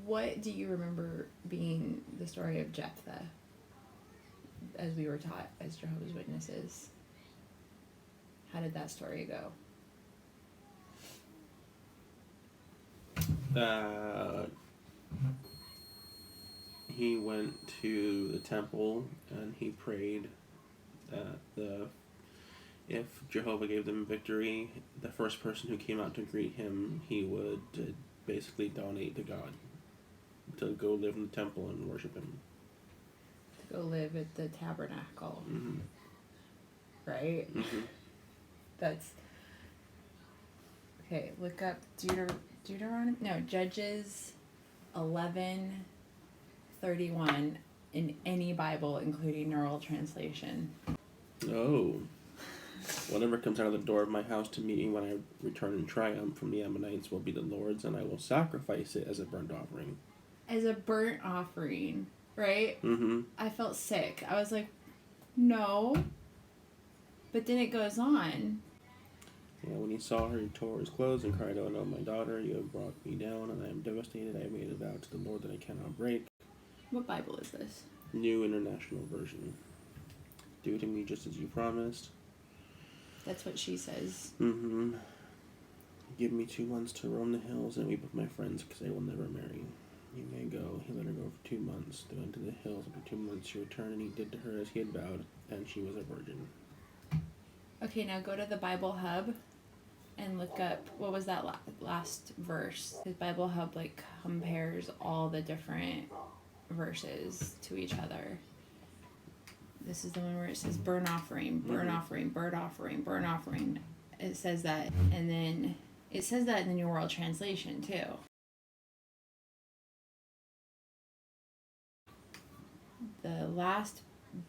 What do you remember being the story of Jephthah, as we were taught as Jehovah's Witnesses? How did that story go? He went to the temple and he prayed that if Jehovah gave them victory, the first person who came out to greet him, he would basically donate to God, to go live in the temple and worship him. To go live at the tabernacle. Mm-hmm. Right? Mm-hmm. That's... Okay, look up Deuteronomy? No, Judges 11:31 in any Bible, including Neural Translation. Oh. Whatever comes out of the door of my house to meet me when I return in triumph from the Ammonites will be the Lord's, and I will sacrifice it as a burnt offering. As a burnt offering, right? Mm-hmm. I felt sick. I was like, no. But then it goes on. Yeah, when he saw her, he tore his clothes and cried, "Oh no, my daughter, you have brought me down, and I am devastated. I have made a vow to the Lord that I cannot break." What Bible is this? New International Version. Do to me just as you promised. That's what she says. Mm-hmm. Give me 2 months to roam the hills and weep with my friends, because I will never marry. You may go. He let her go for 2 months. They went to the hills. After 2 months, she returned, and he did to her as he had vowed, and she was a virgin. Okay, now go to the Bible Hub and look up, what was that last verse? Because Bible Hub, like, compares all the different verses to each other. This is the one where it says burnt offering, burnt offering, burnt offering, burnt offering. It says that, and then it says that in the New World Translation too. The last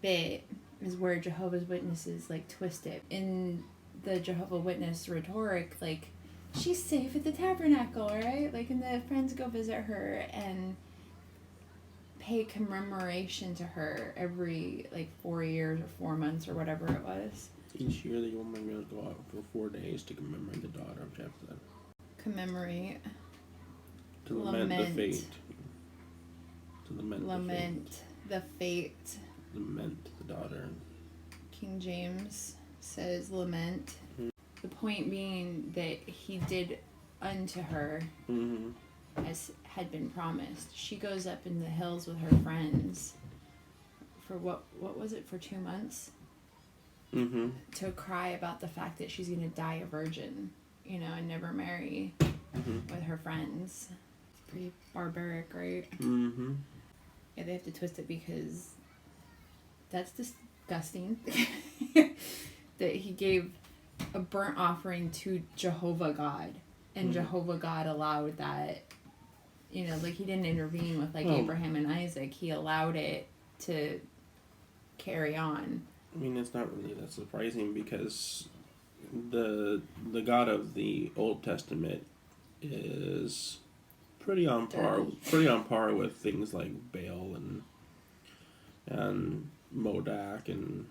bit is where Jehovah's Witnesses like twist it. In the Jehovah Witness rhetoric, like, she's safe at the tabernacle, right? Like, and the friends go visit her and pay commemoration to her every, like, 4 years or 4 months or whatever it was. Each year, the woman will go out for 4 days to commemorate the daughter of Jephthah. Commemorate. To lament the fate. To lament the fate. Lament the daughter. King James says lament. Mm-hmm. The point being that he did unto her as had been promised. She goes up in the hills with her friends for what was it, for 2 months? Mm-hmm. To cry about the fact that she's going to die a virgin, and never marry with her friends. It's pretty barbaric, right? Mm-hmm. Yeah, they have to twist it because that's disgusting. That he gave a burnt offering to Jehovah God, and Jehovah God allowed that. Like, he didn't intervene with Abraham and Isaac. He allowed it to carry on. I mean, it's not really that surprising, because the God of the Old Testament is pretty on par with things like Baal and Modak and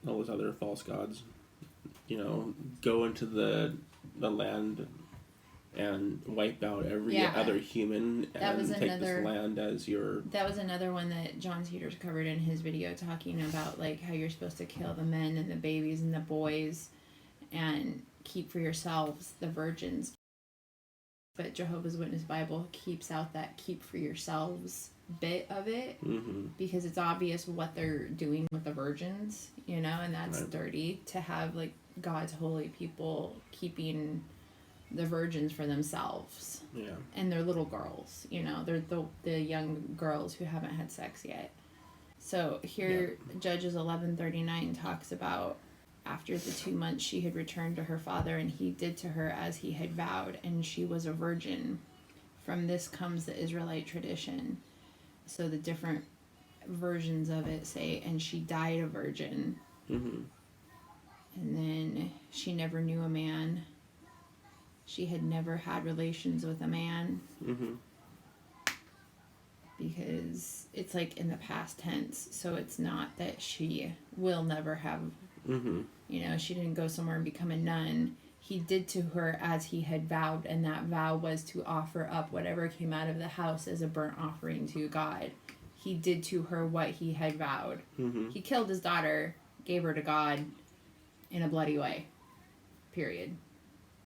all those other false gods. Go into the land and wipe out every other human and take this land as your... That was another one that John Cedars covered in his video, talking about how you're supposed to kill the men and the babies and the boys and keep for yourselves the virgins. But Jehovah's Witness Bible keeps out that keep for yourselves bit of it, because it's obvious what they're doing with the virgins, and that's dirty to have God's holy people keeping the virgins for themselves. Yeah. And they're little girls, they're the young girls who haven't had sex yet. So here, Judges 11:39 talks about, after the 2 months she had returned to her father, and he did to her as he had vowed, and she was a virgin. From this comes the Israelite tradition. So the different versions of it say, and she died a virgin. And then she never knew a man. She had never had relations with a man. Because it's in the past tense. So it's not that she will never have, she didn't go somewhere and become a nun. he did to her as he had vowed, and that vow was to offer up whatever came out of the house as a burnt offering to God. He did to her what he had vowed. Mm-hmm. He killed his daughter, gave her to God in a bloody way. Period.